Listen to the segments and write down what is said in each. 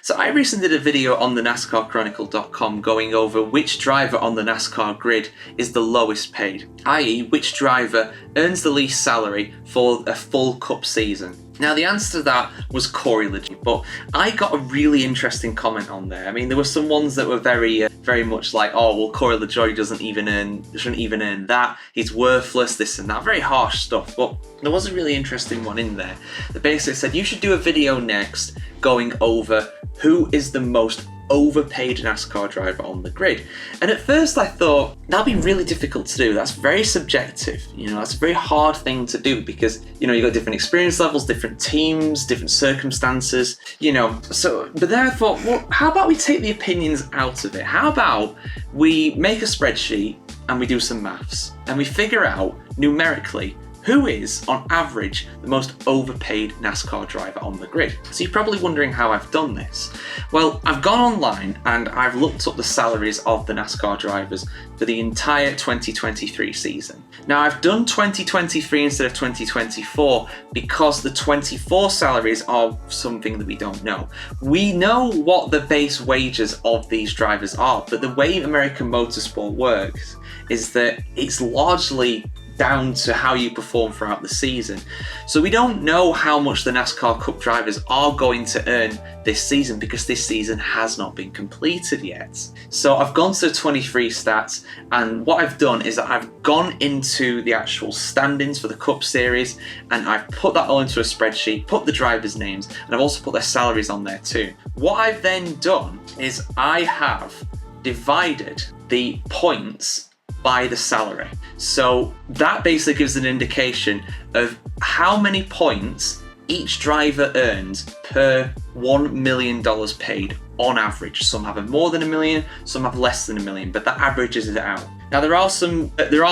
So I recently did a video on the NASCARchronicle.com going over which driver on the NASCAR grid is the lowest paid, i.e. which driver earns the least salary for a full Cup season. Now the answer to that was Corey LaJoie, but I got a really interesting comment on there. I mean, there were some ones that were very much like, oh well, Corey LaJoie shouldn't even earn that, he's worthless, this and that, very harsh stuff. But there was a really interesting one in there that basically said you should do a video next going over who is the most overpaid NASCAR driver on the grid. And at first I thought that'd be really difficult to do. That's very subjective, that's a very hard thing to do because you've got different experience levels, different teams, different circumstances, but then I thought, well, how about we take the opinions out of it? How about we make a spreadsheet and we do some maths and we figure out numerically who is, on average, the most overpaid NASCAR driver on the grid. So you're probably wondering how I've done this. Well, I've gone online and I've looked up the salaries of the NASCAR drivers for the entire 2023 season. Now, I've done 2023 instead of 2024 because the 24 salaries are something that we don't know. We know what the base wages of these drivers are, but the way American motorsport works is that it's largely down to how you perform throughout the season. So we don't know how much the NASCAR Cup drivers are going to earn this season because this season has not been completed yet. So I've gone to the 23 stats, and what I've done is that I've gone into the actual standings for the Cup series and I've put that all into a spreadsheet, put the drivers' names, and I've also put their salaries on there too. What I've then done is I have divided the points by the salary. So that basically gives an indication of how many points each driver earns per $1 million paid on average. Some have more than $1 million, some have less than $1 million, but that averages it out. Now there are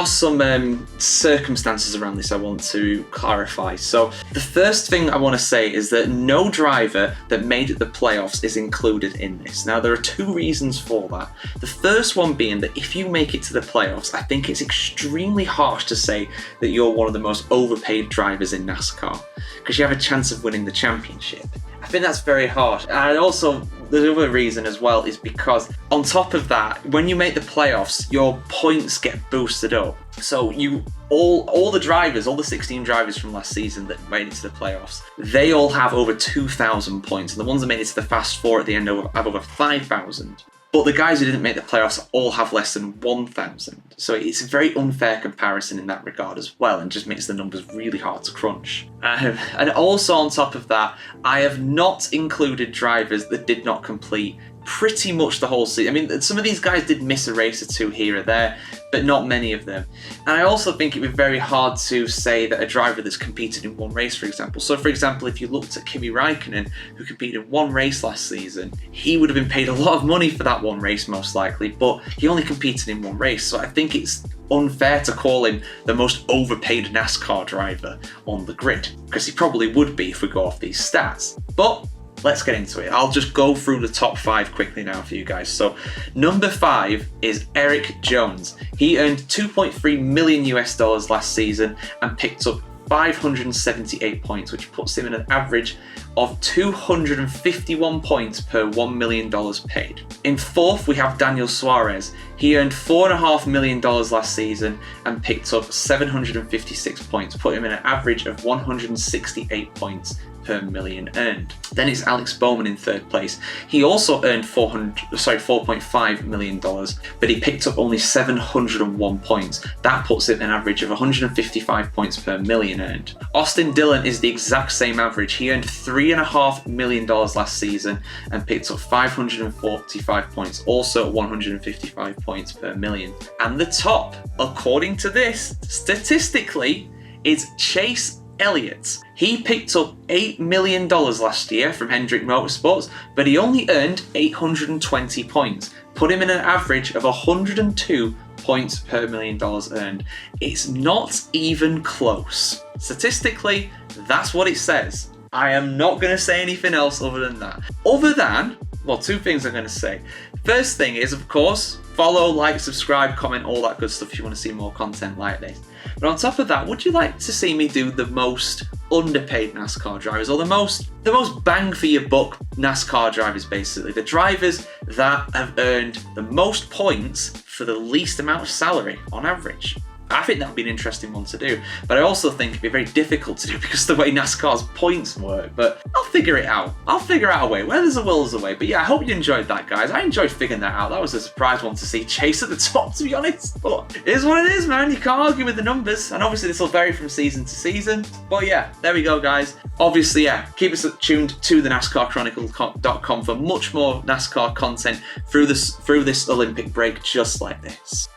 some circumstances around this I want to clarify. So the first thing I want to say is that no driver that made it the playoffs is included in this. Now there are two reasons for that. The first one being that if you make it to the playoffs, I think it's extremely harsh to say that you're one of the most overpaid drivers in NASCAR because you have a chance of winning the championship. I think that's very harsh. And also, the other reason as well is because on top of that, when you make the playoffs, your points get boosted up. So all the drivers, all the 16 drivers from last season that made it to the playoffs, they all have over 2,000 points. And the ones that made it to the Fast Four at the end have over 5,000. But the guys who didn't make the playoffs all have less than 1,000. So it's a very unfair comparison in that regard as well, and just makes the numbers really hard to crunch. And also on top of that, I have not included drivers that did not complete pretty much the whole season. I mean, some of these guys did miss a race or two here or there, but not many of them. And I also think it'd be very hard to say that a driver that's competed in one race, for example. So for example, if you looked at Kimi Räikkönen, who competed in one race last season, he would have been paid a lot of money for that one race most likely, but he only competed in one race. So I think it's unfair to call him the most overpaid NASCAR driver on the grid, because he probably would be if we go off these stats. But let's get into it. I'll just go through the top 5 quickly now for you guys. So number 5 is Erik Jones. He earned $2.3 million last season and picked up 578 points, which puts him in an average of 251 points per $1 million paid. In 4th, we have Daniel Suarez. He earned $4.5 million last season and picked up 756 points, putting him in an average of 168 points per million earned. Then it's Alex Bowman in 3rd place. He also earned $4.5 million, but he picked up only 701 points. That puts him an average of 155 points per million earned. Austin Dillon is the exact same average. He earned $3.5 million last season and picked up 545 points, also 155 points per million. And the top, according to this, statistically, is Chase Elliott. He picked up $8 million last year from Hendrick Motorsports, but he only earned 820 points, put him in an average of 102 points per $1 million earned. It's not even close. Statistically, that's what it says. I am not going to say anything else other than that. Well, 2 things I'm going to say. First thing is, of course, follow, like, subscribe, comment, all that good stuff if you want to see more content like this. But on top of that, would you like to see me do the most underpaid NASCAR drivers, or the most bang for your buck NASCAR drivers, basically? The drivers that have earned the most points for the least amount of salary on average. I think that would be an interesting one to do, but I also think it'd be very difficult to do because of the way NASCAR's points work, but I'll figure it out. I'll figure out a way. Where there's a will, there's a way. But yeah, I hope you enjoyed that, guys. I enjoyed figuring that out. That was a surprise one to see Chase at the top, to be honest, but it is what it is, man. You can't argue with the numbers, and obviously this will vary from season to season, but yeah, there we go, guys. Obviously, yeah, keep us tuned to the NASCARchronicle.com for much more NASCAR content through this Olympic break just like this.